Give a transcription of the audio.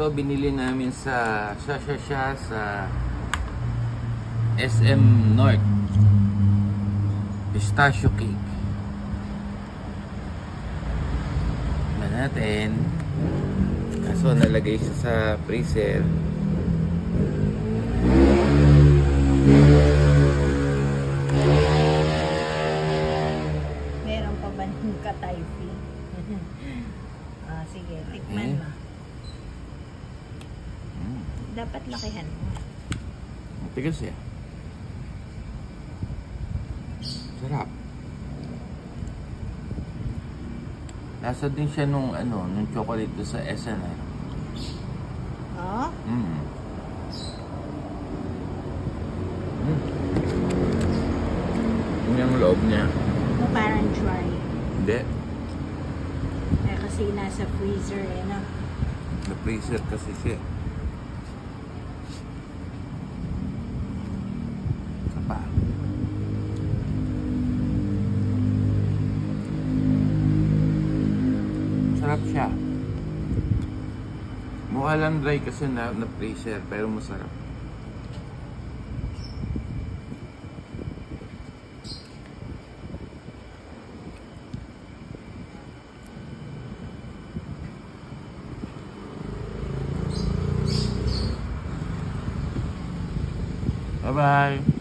Ito binili namin sa SM North. Pistachio cake. Tignan natin. Kaso nalagay siya sa freezer. Meron pa ba ng ka-typing? Sige, tikman mo. Dapat lakihan mo. Tigas siya. Sarap. Lasa din siya nung chocolate do sa SNR. Oh? Yung loob niya. Parang dry. Hindi. Kasi nasa freezer na. Sa freezer kasi siya. Sapa. Sarap siya. Mukha lang dry kasi na freezer pero masarap. Bye-bye.